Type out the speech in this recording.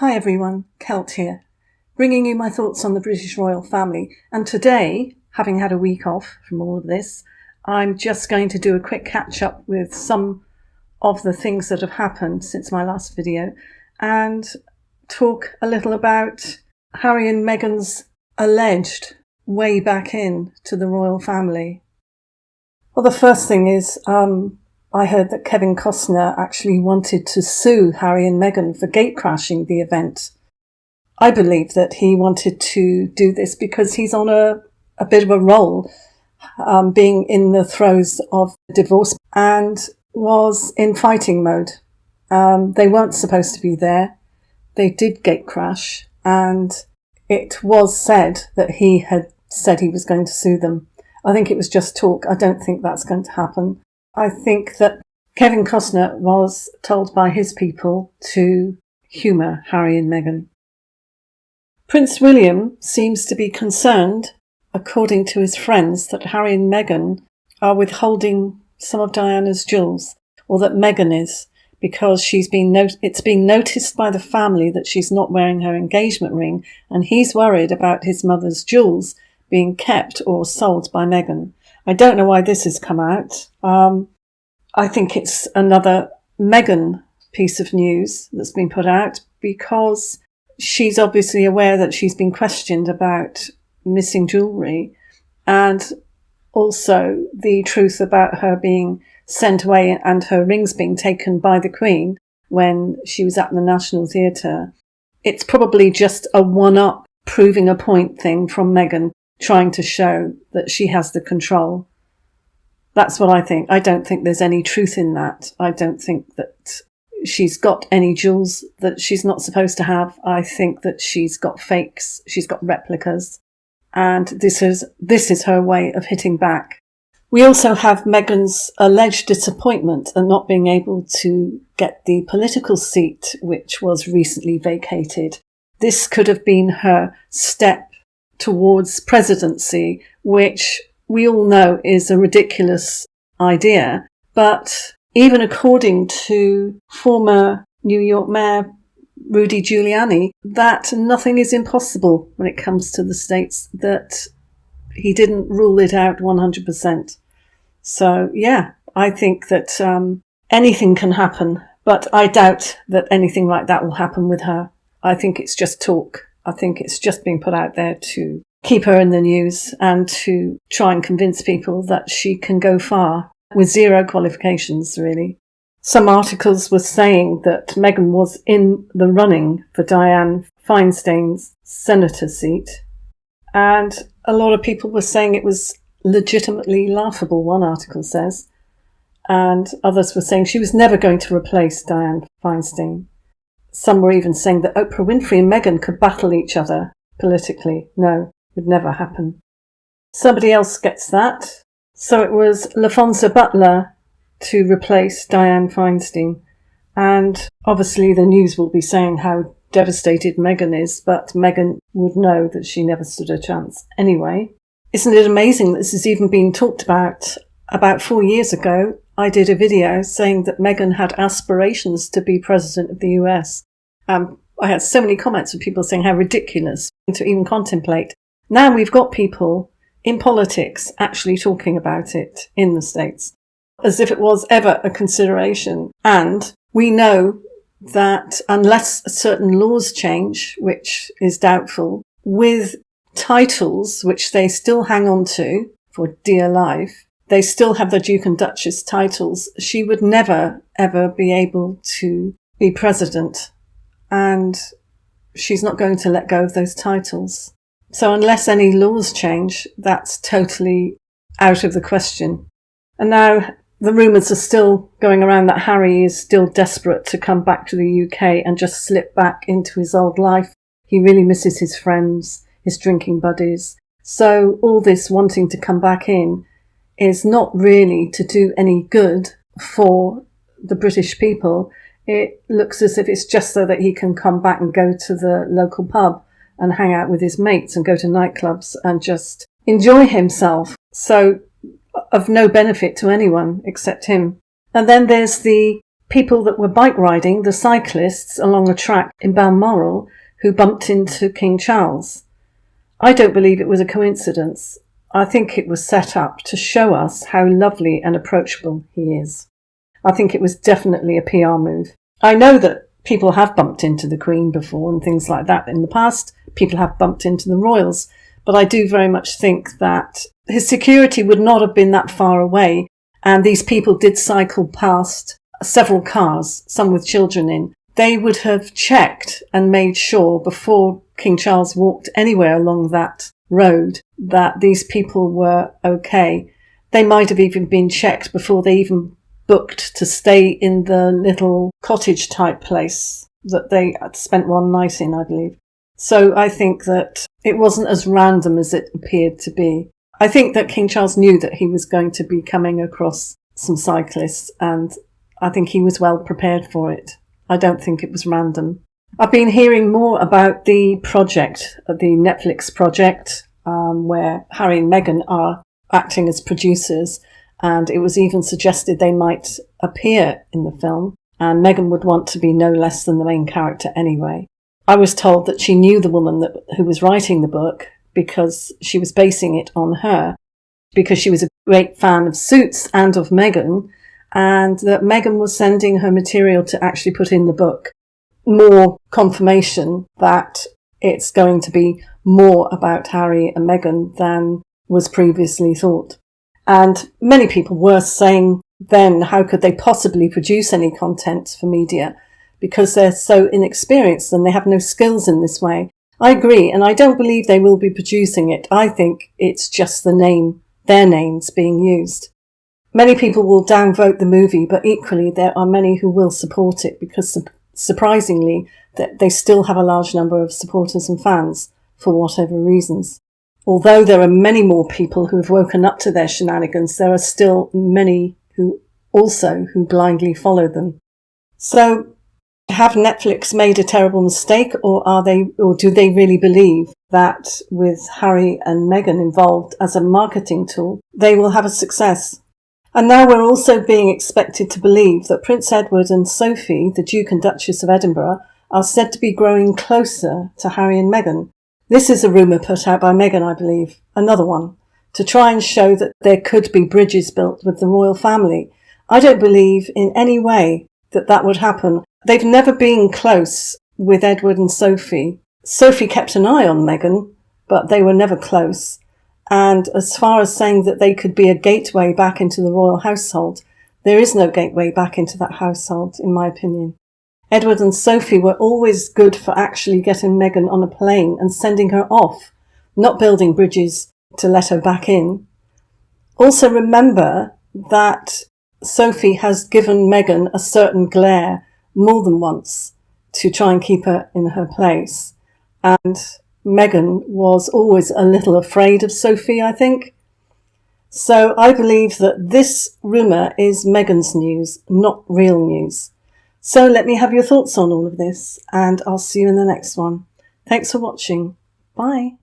Hi everyone, Kelt here, bringing you my thoughts on the British royal family. And today, having had a week off from all of this, I'm just going to do a quick catch up with some of the things that have happened since my last video and talk a little about Harry and Meghan's alleged way back in to the royal family. Well, the first thing is, I heard that Kevin Costner actually wanted to sue Harry and Meghan for gatecrashing the event. I believe that he wanted to do this because he's on a bit of a roll, being in the throes of divorce and was in fighting mode. They weren't supposed to be there. They did gatecrash, and it was said that he had said he was going to sue them. I think it was just talk. I don't think that's going to happen. I think that Kevin Costner was told by his people to humour Harry and Meghan. Prince William seems to be concerned, according to his friends, that Harry and Meghan are withholding some of Diana's jewels, or that Meghan is, because it's been noticed by the family that she's not wearing her engagement ring, and he's worried about his mother's jewels being kept or sold by Meghan. I don't know why this has come out. I think it's another Meghan piece of news that's been put out because she's obviously aware that she's been questioned about missing jewellery, and also the truth about her being sent away and her rings being taken by the Queen when she was at the National Theatre. It's probably just a one-up, proving a point thing from Meghan, trying to show that she has the control. That's what I think. I don't think there's any truth in that. I don't think that she's got any jewels that she's not supposed to have. I think that she's got fakes, she's got replicas, and this is her way of hitting back. We also have Meghan's alleged disappointment at not being able to get the political seat which was recently vacated. This could have been her step towards presidency, which we all know is a ridiculous idea. But even according to former New York Mayor Rudy Giuliani, that nothing is impossible when it comes to the States, that he didn't rule it out 100%. So, yeah, I think that anything can happen, but I doubt that anything like that will happen with her. I think it's just talk. I think it's just being put out there to keep her in the news and to try and convince people that she can go far with zero qualifications, really. Some articles were saying that Meghan was in the running for Dianne Feinstein's senator seat, and a lot of people were saying it was legitimately laughable, one article says, and others were saying she was never going to replace Dianne Feinstein. Some were even saying that Oprah Winfrey and Meghan could battle each other politically. No, would never happen. Somebody else gets that. So it was LaFonza Butler to replace Dianne Feinstein. And obviously the news will be saying how devastated Meghan is, but Meghan would know that she never stood a chance anyway. Isn't it amazing that this has even been talked about? About 4 years ago, I did a video saying that Meghan had aspirations to be president of the US. I had so many comments from people saying how ridiculous to even contemplate. Now we've got people in politics actually talking about it in the States, as if it was ever a consideration. And we know that unless certain laws change, which is doubtful, with titles which they still hang on to for dear life, they still have the Duke and Duchess titles, she would never, ever be able to be president. And she's not going to let go of those titles. So unless any laws change, that's totally out of the question. And now the rumours are still going around that Harry is still desperate to come back to the UK and just slip back into his old life. He really misses his friends, his drinking buddies. So all this wanting to come back in is not really to do any good for the British people. It looks as if it's just so that he can come back and go to the local pub and hang out with his mates and go to nightclubs and just enjoy himself. So of no benefit to anyone except him. And then there's the people that were bike riding, the cyclists, along a track in Balmoral who bumped into King Charles. I don't believe it was a coincidence. I think it was set up to show us how lovely and approachable he is. I think it was definitely a PR move. I know that people have bumped into the Queen before and things like that in the past. People have bumped into the royals. But I do very much think that his security would not have been that far away. And these people did cycle past several cars, some with children in. They would have checked and made sure before King Charles walked anywhere along that road that these people were okay. They might have even been checked before they even booked to stay in the little cottage type place that they spent one night in, I believe. So I think that it wasn't as random as it appeared to be. I think that King Charles knew that he was going to be coming across some cyclists, and I think he was well prepared for it. I don't think it was random. I've been hearing more about the project, the Netflix project, where Harry and Meghan are acting as producers, and it was even suggested they might appear in the film, and Meghan would want to be no less than the main character anyway. I was told that she knew the woman who was writing the book because she was basing it on her, because she was a great fan of Suits and of Meghan, and that Meghan was sending her material to actually put in the book. More confirmation that it's going to be more about Harry and Meghan than was previously thought. And many people were saying then, how could they possibly produce any content for media? Because they're so inexperienced and they have no skills in this way. I agree, and I don't believe they will be producing it. I think it's just their names being used. Many people will downvote the movie, but equally there are many who will support it because surprisingly that they still have a large number of supporters and fans for whatever reasons. Although there are many more people who have woken up to their shenanigans, there are still many who blindly follow them. So have Netflix made a terrible mistake, or do they really believe that with Harry and Meghan involved as a marketing tool, they will have a success? And now we're also being expected to believe that Prince Edward and Sophie, the Duke and Duchess of Edinburgh, are said to be growing closer to Harry and Meghan. This is a rumour put out by Meghan, I believe, another one, to try and show that there could be bridges built with the royal family. I don't believe in any way that would happen. They've never been close with Edward and Sophie. Sophie kept an eye on Meghan, but they were never close. And as far as saying that they could be a gateway back into the royal household, there is no gateway back into that household, in my opinion. Edward and Sophie were always good for actually getting Meghan on a plane and sending her off, not building bridges to let her back in. Also remember that Sophie has given Meghan a certain glare more than once to try and keep her in her place. And Meghan was always a little afraid of Sophie, I think. So I believe that this rumour is Meghan's news, not real news. So let me have your thoughts on all of this, and I'll see you in the next one. Thanks for watching. Bye.